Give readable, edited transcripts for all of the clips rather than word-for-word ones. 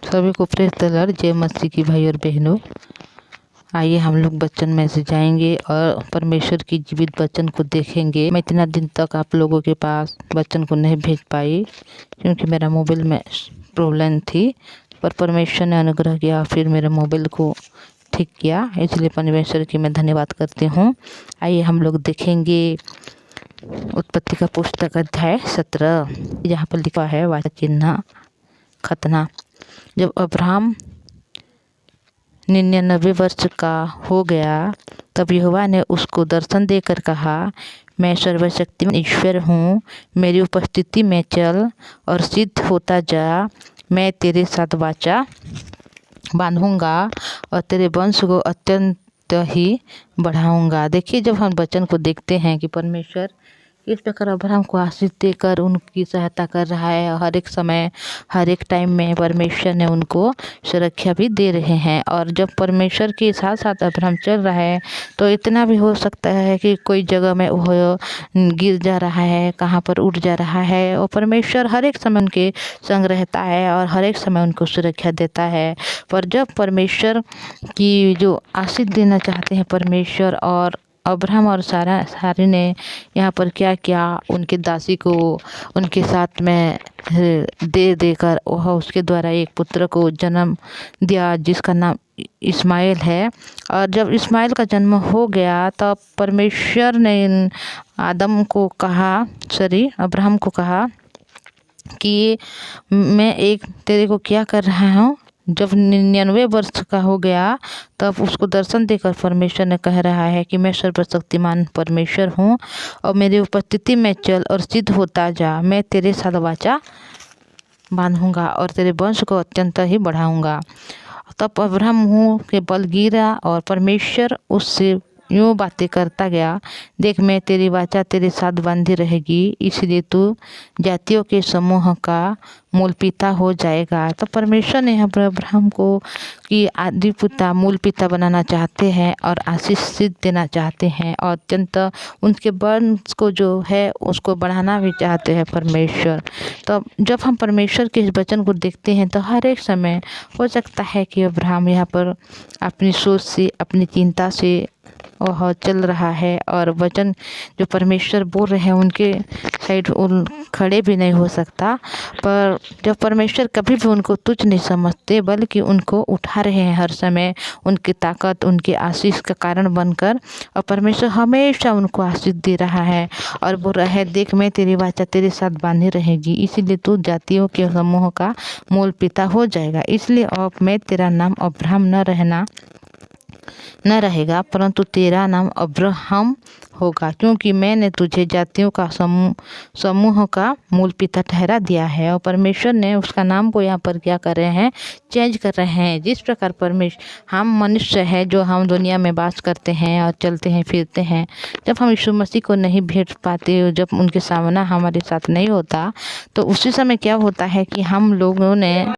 सभी को praise the Lord. जय मसीह की भाई और बहनों। आइए हम लोग वचन में से जाएंगे और परमेश्वर की जीवित वचन को देखेंगे। मैं इतना दिन तक आप लोगों के पास वचन को नहीं भेज पाई क्योंकि मेरा मोबाइल में प्रॉब्लम थी, पर परमेश्वर ने अनुग्रह किया, फिर मेरे मोबाइल को ठीक किया, इसलिए परमेश्वर की मैं धन्यवाद करती हूँ। आइए हम लोग देखेंगे उत्पत्ति का पुस्तक अध्याय 17, जहाँ पर लिखा है वाचा चिन्ह खतना। जब अब्राहम 99 वर्ष का हो गया तब यहोवा ने उसको दर्शन देकर कहा, मैं सर्वशक्तिमान ईश्वर हूँ, मेरी उपस्थिति में चल और सिद्ध होता जा। मैं तेरे साथ वाचा बांधूंगा और तेरे वंश को अत्यंत ही बढ़ाऊंगा। देखिए, जब हम वचन को देखते हैं कि परमेश्वर इस प्रकार अब्राहम को आशीष देकर उनकी सहायता कर रहा है, हर एक समय हर एक टाइम में परमेश्वर ने उनको सुरक्षा भी दे रहे हैं। और जब परमेश्वर के साथ साथ अब्राहम चल रहा है तो इतना भी हो सकता है कि कोई जगह में वो गिर जा रहा है, कहाँ पर उठ जा रहा है, और परमेश्वर हर एक समय उनके संग रहता है और हर एक समय उनको सुरक्षा देता है। पर जब परमेश्वर की जो आशीष देना चाहते हैं परमेश्वर, और अब्राहम और सारी ने यहाँ पर क्या किया, उनके दासी को उनके साथ में दे देकर वह उसके द्वारा एक पुत्र को जन्म दिया जिसका नाम इस्माइल है। और जब इस्माइल का जन्म हो गया तब परमेश्वर ने अब्राहम को कहा कि मैं एक तेरे को क्या कर रहा हूँ। जब 99 वर्ष का हो गया तब उसको दर्शन देकर परमेश्वर ने कह रहा है कि मैं सर्वशक्तिमान परमेश्वर हूँ और मेरी उपस्थिति में चल और सिद्ध होता जा। मैं तेरे साथ वाचा बांधूंगा और तेरे वंश को अत्यंत ही बढ़ाऊंगा। तब अब्राहम मुँह के बल गिरा और परमेश्वर उससे यूँ बातें करता गया, देख मैं तेरी वाचा तेरे साथ बांधी रहेगी, इसलिए तू जातियों के समूह का मूल पिता हो जाएगा। तो परमेश्वर ने यहाँ पर अब्राहम को कि आदि पिता मूल पिता बनाना चाहते हैं और आशीष देना चाहते हैं और अत्यंत उनके वंश को जो है उसको बढ़ाना भी चाहते हैं परमेश्वर। तो जब हम परमेश्वर के इस वचन को देखते हैं तो हर एक समय हो सकता है कि अब्राहम यहाँ पर अपनी सोच से अपनी चिंता से वह चल रहा है और वचन जो परमेश्वर बोल रहे हैं उनके साइड खड़े भी नहीं हो सकता। पर जब परमेश्वर कभी भी उनको तुच्छ नहीं समझते बल्कि उनको उठा रहे हैं हर समय, उनकी ताकत उनके आशीष का कारण बनकर, और परमेश्वर हमेशा उनको आशीष दे रहा है और बोल रहा है, देख मैं तेरी वाचा तेरे साथ बांधी रहेगी, इसीलिए तू जातियों के समूह का मूल पिता हो जाएगा। इसलिए अब मैं तेरा नाम अब्राहम न रहेगा परंतु तेरा नाम अब्राहम होगा, क्योंकि मैंने तुझे जातियों का समूह का मूल पिता ठहरा दिया है। और परमेश्वर ने उसका नाम को यहाँ पर क्या कर रहे हैं, चेंज कर रहे हैं। जिस प्रकार हम मनुष्य है जो हम दुनिया में वास करते हैं और चलते हैं फिरते हैं, जब हम यीशु मसीह को नहीं भेंट पाते, जब उनके सामना हमारे साथ नहीं होता, तो उसी समय क्या होता है कि हम लोगों ने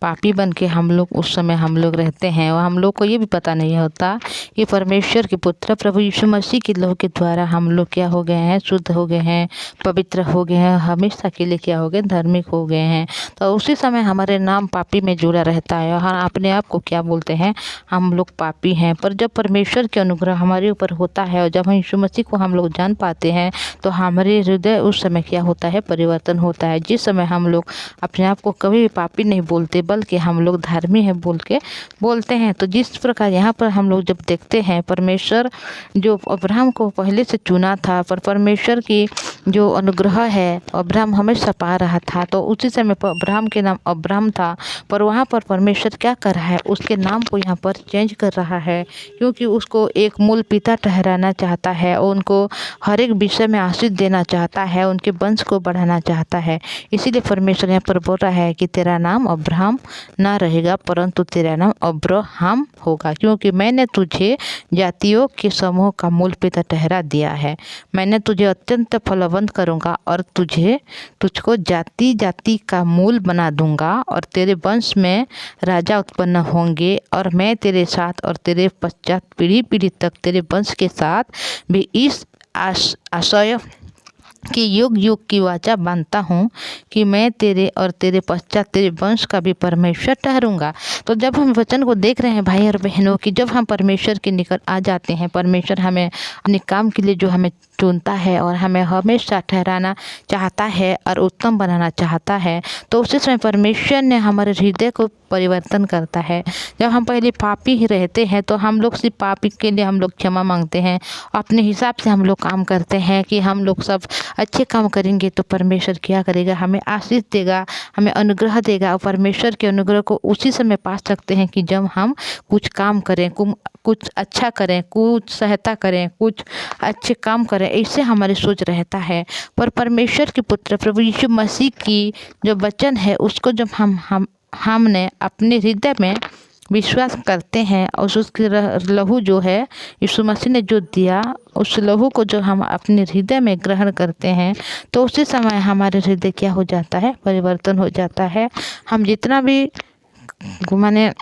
पापी बन के हम लोग रहते हैं और हम लोग को ये भी पता नहीं होता कि परमेश्वर के पुत्र प्रभु यीशु मसीह के लहू के द्वारा हम लोग क्या हो गए हैं, शुद्ध हो गए हैं, पवित्र हो गए हैं, हमेशा के लिए क्या हो गए, धार्मिक हो गए हैं। तो उसी समय हमारे नाम पापी में जुड़ा रहता है और हम अपने आप को क्या बोलते हैं, हम लोग पापी हैं। पर जब परमेश्वर के अनुग्रह हमारे ऊपर होता है और जब हम यीशु मसीह को हम लोग जान पाते हैं तो हमारे हृदय उस समय क्या होता है, परिवर्तन होता है। जिस समय हम लोग अपने आप को कभी भी पापी नहीं बोलते बल्कि हम लोग धार्मिक है बोलते हैं। तो जिस प्रकार यहाँ पर हम लोग जब देखते हैं परमेश्वर जो अब्राहम को पहले से चुना था, पर परमेश्वर की जो अनुग्रह है अब्राहम हमेशा पा रहा था, तो उसी समय पर अब्राहम के नाम अब्राहम था। पर वहाँ पर परमेश्वर क्या कर रहा है, उसके नाम को यहाँ पर चेंज कर रहा है, क्योंकि उसको एक मूल पिता ठहराना चाहता है और उनको हर एक विषय में आशीष देना चाहता है, उनके वंश को बढ़ाना चाहता है। इसीलिए परमेश्वर यहाँ पर बोल रहा है कि तेरा नाम अब्राहम ना रहेगा परंतु तेरा नाम अब्राहम होगा, क्योंकि मैंने तुझे जातियों के समूह का मूल पिता ठहरा दिया है। मैंने तुझे अत्यंत फलवंत करूँगा और तुझको जाति जाति का मूल बना दूंगा और तेरे वंश में राजा उत्पन्न होंगे, और मैं तेरे साथ और तेरे पश्चात पीढ़ी पीढ़ी तक तेरे वंश के साथ भी इस आशय कि युग युग की वाचा बांधता हूँ कि मैं तेरे और तेरे पश्चात तेरे वंश का भी परमेश्वर ठहरूंगा। तो जब हम वचन को देख रहे हैं भाई और बहनों कि जब हम परमेश्वर के निकट आ जाते हैं, परमेश्वर हमें अपने काम के लिए जो हमें चुनता है और हमें हमेशा ठहराना चाहता है और उत्तम बनाना चाहता है, तो उसी समय परमेश्वर ने हमारे हृदय को परिवर्तन करता है। जब हम पहले पापी ही रहते हैं तो हम लोग सिर्फ पापी के लिए हम लोग क्षमा मांगते हैं, अपने हिसाब से हम लोग काम करते हैं कि हम लोग सब अच्छे काम करेंगे तो परमेश्वर क्या करेगा, हमें आशीष देगा, हमें अनुग्रह देगा। और परमेश्वर के अनुग्रह को उसी समय पा सकते हैं कि जब हम कुछ काम करें, कुछ अच्छा करें, कुछ सहायता करें, कुछ अच्छे काम करें, इससे हमारी सोच रहता है। पर परमेश्वर के पुत्र प्रभु यीशु मसीह की जो वचन है उसको जब हमने अपने हृदय में विश्वास करते हैं और उसके लहू जो है यीशु मसीह ने जो दिया, उस लहू को जो हम अपने हृदय में ग्रहण करते हैं, तो उसी समय हमारे हृदय क्या हो जाता है, परिवर्तन हो जाता है। हम जितना भी माने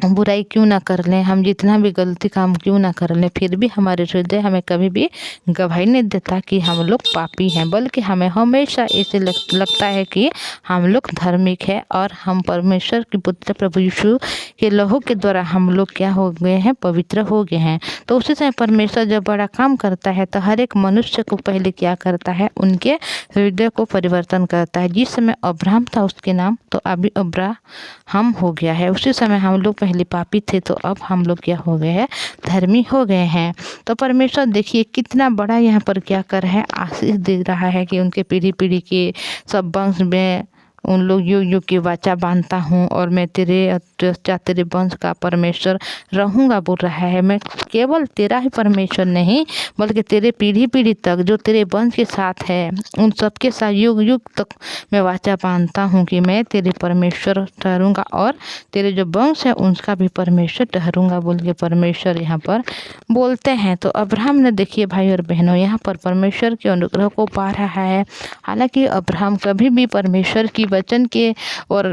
बुराई क्यों ना कर लें, हम जितना भी गलती काम क्यों ना कर लें, फिर भी हमारे हृदय हमें कभी भी गवाही नहीं देता कि हम लोग पापी हैं, बल्कि हमें हमेशा ऐसे लगता है कि हम लोग धार्मिक है और हम परमेश्वर के पुत्र प्रभु यीशु के लहू के द्वारा हम लोग क्या हो गए हैं, पवित्र हो गए हैं। तो उसी समय परमेश्वर जब बड़ा काम करता है तो हर एक मनुष्य को पहले क्या करता है, उनके हृदय को परिवर्तन करता है। जिस समय अब्राहम था उसके नाम, तो अभी अब्राहम हो गया है। उसी समय हम लोग पहले पापी थे तो अब हम लोग क्या हो गए हैं, धर्मी हो गए हैं। तो परमेश्वर देखिए कितना बड़ा यहाँ पर क्या कर रहा है, आशीष दे रहा है कि उनके पीढ़ी पीढ़ी के सब वंश में उन लोग युग युग की वाचा बांधता हूँ और मैं तेरे वंश का परमेश्वर रहूँगा बोल रहा है। मैं केवल तेरा ही परमेश्वर नहीं बल्कि तेरे पीढ़ी पीढ़ी तक जो तेरे वंश के साथ है उन सबके साथ युग युग तक मैं वाचा बांधता हूँ कि मैं तेरे परमेश्वर ठहरूँगा और तेरे जो वंश है उनका भी परमेश्वर ठहरूँगा बोल के परमेश्वर यहाँ पर बोलते हैं। तो अब्राहम ने देखिए भाई और बहनों यहाँ पर परमेश्वर के अनुग्रह को पा रहा है। हालांकि अब्राहम कभी भी परमेश्वर की वचन के और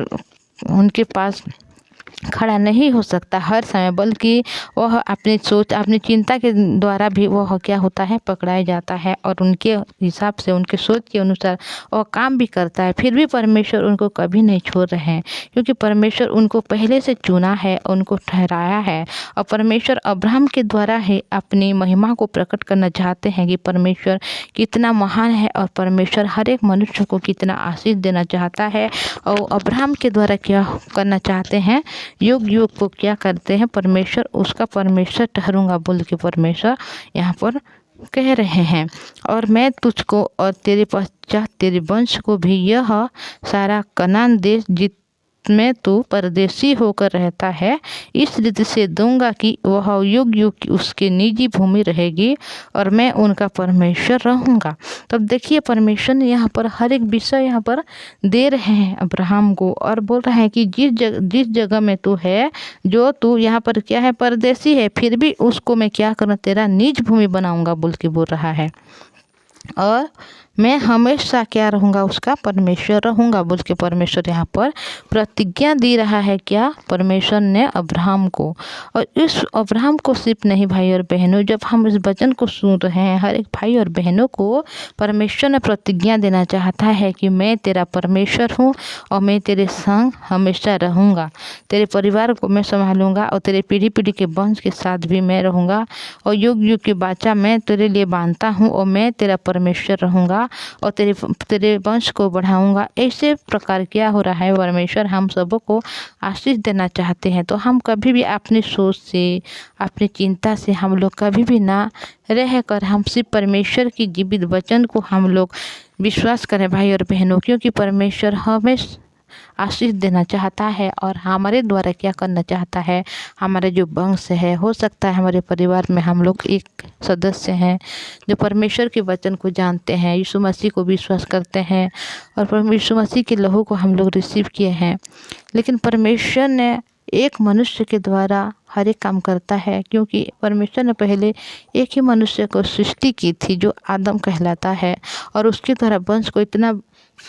उनके पास खड़ा नहीं हो सकता हर समय, बल्कि वह अपनी सोच अपनी चिंता के द्वारा भी वह क्या होता है, पकड़ाया जाता है और उनके हिसाब से उनके सोच के अनुसार वह काम भी करता है। फिर भी परमेश्वर उनको कभी नहीं छोड़ रहे हैं क्योंकि परमेश्वर उनको पहले से चुना है, उनको ठहराया है और परमेश्वर अब्राहम के द्वारा ही अपनी महिमा को प्रकट करना चाहते हैं कि परमेश्वर कितना महान है और परमेश्वर हर एक मनुष्य को कितना आशीष देना चाहता है। और अब्राहम के द्वारा क्या करना चाहते हैं, युग युग को क्या करते हैं, परमेश्वर उसका परमेश्वर ठहरूंगा बोल के परमेश्वर यहाँ पर कह रहे हैं। और मैं तुझको और तेरे पश्चात तेरे वंश को भी यह सारा कनान देश में तू परदेशी होकर रहता है इस रीति से दूंगा कि वह युग युग की उसकी निजी भूमि रहेगी और मैं उनका परमेश्वर रहूँगा। तब देखिए परमेश्वर ने यहाँ पर हर एक विषय यहाँ पर दे रहे हैं अब्राहम को और बोल रहे हैं कि जिस जगह में तू है, जो तू यहाँ पर क्या है, परदेशी है, फिर भी उसको मैं क्या करूँ, तेरा निज भूमि बनाऊँगा बोल के बोल रहा है और मैं हमेशा क्या रहूँगा, उसका परमेश्वर रहूँगा बोल के परमेश्वर यहाँ पर प्रतिज्ञा दे रहा है क्या, परमेश्वर ने अब्राहम को। और इस अब्राहम को सिर्फ नहीं भाई और बहनों, जब हम इस वचन को सुन रहे हैं हर एक भाई और बहनों को परमेश्वर ने प्रतिज्ञा देना चाहता है कि मैं तेरा परमेश्वर हूँ और मैं तेरे संग हमेशा रहूँगा, तेरे परिवार को मैं संभालूँगा और तेरे पीढ़ी पीढ़ी के वंश के साथ भी मैं रहूँगा और युग युग की वाचा मैं तेरे लिए बांधता हूँ और मैं तेरा परमेश्वर रहूँगा और तेरे वंश को बढ़ाऊंगा। ऐसे प्रकार क्या हो रहा है, परमेश्वर हम सबों को आशीष देना चाहते हैं। तो हम कभी भी अपनी सोच से अपनी चिंता से हम लोग कभी भी ना रह कर हम सिर्फ परमेश्वर की जीवित वचन को हम लोग विश्वास करें भाई और बहनों, क्योंकि परमेश्वर हमें आशीष देना चाहता है और हमारे द्वारा क्या करना चाहता है, हमारे जो वंश है, हो सकता है हमारे परिवार में हम लोग एक सदस्य हैं जो परमेश्वर के वचन को जानते हैं, यीशु मसीह को विश्वास करते हैं और यीशु मसीह के लहू को हम लोग रिसीव किए हैं। लेकिन परमेश्वर ने एक मनुष्य के द्वारा हर एक काम करता है, क्योंकि परमेश्वर ने पहले एक ही मनुष्य को सृष्टि की थी जो आदम कहलाता है और उसके द्वारा वंश को इतना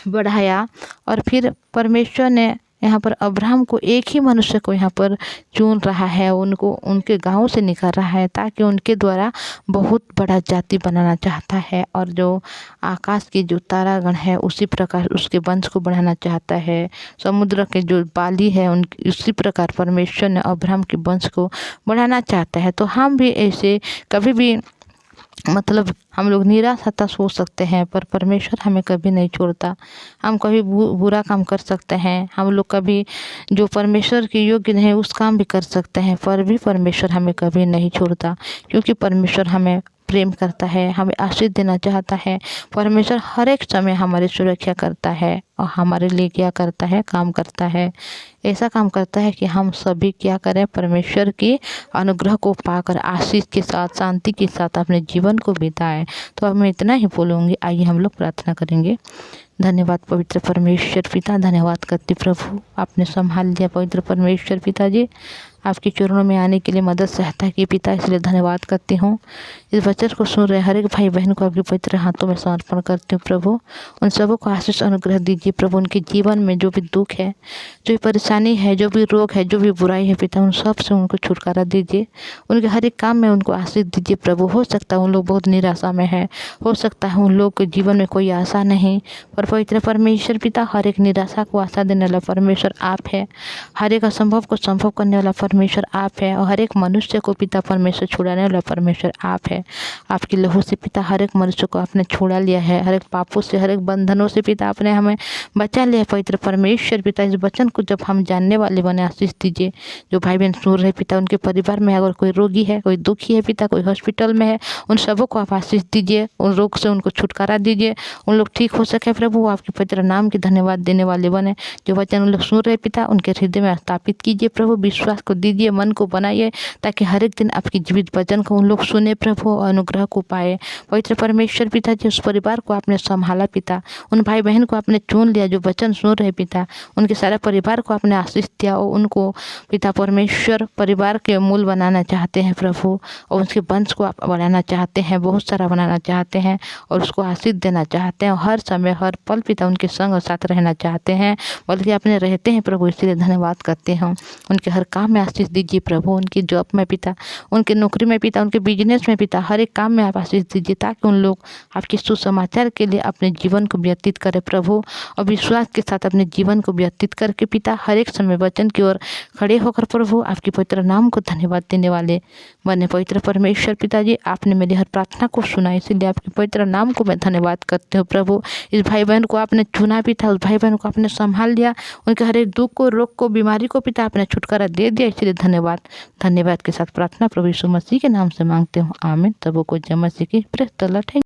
बढ़ाया और फिर परमेश्वर ने यहाँ पर अब्राहम को एक ही मनुष्य को यहाँ पर चुन रहा है, उनको उनके गाँव से निकाल रहा है ताकि उनके द्वारा बहुत बड़ा जाति बनाना चाहता है। और जो आकाश के जो तारागण है उसी प्रकार उसके वंश को बढ़ाना चाहता है। समुद्र के जो बाली है उन उसी प्रकार परमेश्वर ने अब्राहम के वंश को बढ़ाना चाहता है। तो हम भी ऐसे कभी भी मतलब हम लोग निराश हताश हो सकते हैं, पर परमेश्वर हमें कभी नहीं छोड़ता। हम कभी बुरा काम कर सकते हैं, हम लोग कभी जो परमेश्वर के योग्य नहीं उस काम भी कर सकते हैं, पर भी परमेश्वर हमें कभी नहीं छोड़ता, क्योंकि परमेश्वर हमें प्रेम करता है, हमें आशीष देना चाहता है। परमेश्वर हर एक समय हमारी सुरक्षा करता है और हमारे लिए क्या करता है, काम करता है। ऐसा काम करता है कि हम सभी क्या करें, परमेश्वर के अनुग्रह को पाकर आशीष के साथ, शांति के साथ अपने जीवन को बिताएं। तो अब मैं इतना ही बोलूँगी। आइए हम लोग प्रार्थना करेंगे। धन्यवाद पवित्र परमेश्वर पिता, धन्यवाद करती प्रभु, आपने संभाल लिया पवित्र परमेश्वर पिता जी। आपके चरणों में आने के लिए मदद सहायता की पिता, इसलिए धन्यवाद करती हूँ। इस वचन को सुन रहे हर एक भाई बहन को आपके पवित्र हाथों में समर्पण करती हूँ प्रभु। उन सबों को आशीष अनुग्रह दीजिए प्रभु। उनके जीवन में जो भी दुख है, जो भी परेशानी है, जो भी रोग है, जो भी बुराई है पिता, उन सब से उनको छुटकारा दीजिए। उनके हर एक काम में उनको आशीष दीजिए प्रभु। हो सकता है उन लोग बहुत निराशा में है, हो सकता है उन लोग के जीवन में कोई आशा नहीं, पर पवित्र परमेश्वर पिता हर एक निराशा को आशा देने वाला परमेश्वर आप है। हर एक असंभव को संभव करने वाला परमेश्वर आप है। और हर एक मनुष्य को पिता परमेश्वर छुड़ाने वाला परमेश्वर आप है। आपके लहू से पिता हर एक मनुष्य को आपने छुड़ा लिया है, हर एक पापों से, हर एक बंधनों से पिता आपने हमें बचा लिया पवित्र परमेश्वर पिता। इस वचन को जब हम जानने वाले बने, आशीष दीजिए। जो भाई बहन सुन रहे पिता, उनके परिवार में अगर कोई रोगी है, कोई दुखी है पिता, कोई हॉस्पिटल में है, उन सबों को आप आशीष दीजिए। उन रोग से उनको छुटकारा दीजिए, उन लोग ठीक हो सके प्रभु। आपके पवित्र नाम की धन्यवाद देने वाले बने। जो वचन उन लोग सुन रहे पिता, उनके हृदय में स्थापित कीजिए प्रभु। विश्वास को दीजिए, मन को बनाइए, ताकि हर एक दिन आपकी जीवित वचन को उन लोग सुने प्रभु और अनुग्रह को पाए। पवित्र परमेश्वर पिता जी, उस परिवार को आपने संभाला पिता, उन भाई बहन को आपने चुन लिया जो वचन सुन रहे पिता, उनके सारे परिवार को आपने आशीष दिया और उनको पिता परमेश्वर परिवार के मूल बनाना चाहते हैं प्रभु। और उसके वंश को आप बढ़ाना चाहते हैं, बहुत सारा बनाना चाहते हैं और उसको आशीष देना चाहते हैं। हर समय हर पल पिता उनके संग और साथ रहना चाहते हैं, बल्कि अपने रहते हैं प्रभु। इसलिए धन्यवाद करते हैं। उनके हर काम में आशीष दीजिए प्रभु। उनकी जॉब में पिता, उनके नौकरी में पिता, उनके बिजनेस में पिता, हर एक काम में आप आशीष दीजिए, ताकि उन लोग आपके सुसमाचार के लिए अपने जीवन को व्यतीत करें प्रभु। और विश्वास के साथ अपने जीवन को व्यतीत करके पिता हर एक समय वचन की ओर खड़े होकर प्रभु आपके पवित्र नाम को धन्यवाद देने वाले बने पवित्र परमेश्वर पिताजी। आपने मेरी हर प्रार्थना को सुना, इसीलिए आपके पवित्र नाम को मैं धन्यवाद करती हूँ प्रभु। इस भाई बहन को आपने चुना भी था, उस भाई बहन को आपने संभाल लिया, उनके हर एक दुख को, रोग को, बीमारी को पिता आपने छुटकारा दे दिया, इसलिए धन्यवाद। धन्यवाद के साथ प्रार्थना प्रभु यीशु मसीह के नाम से मांगते हूँ, आमीन। सबों को जय मसीह की प्रेस द लॉर्ड।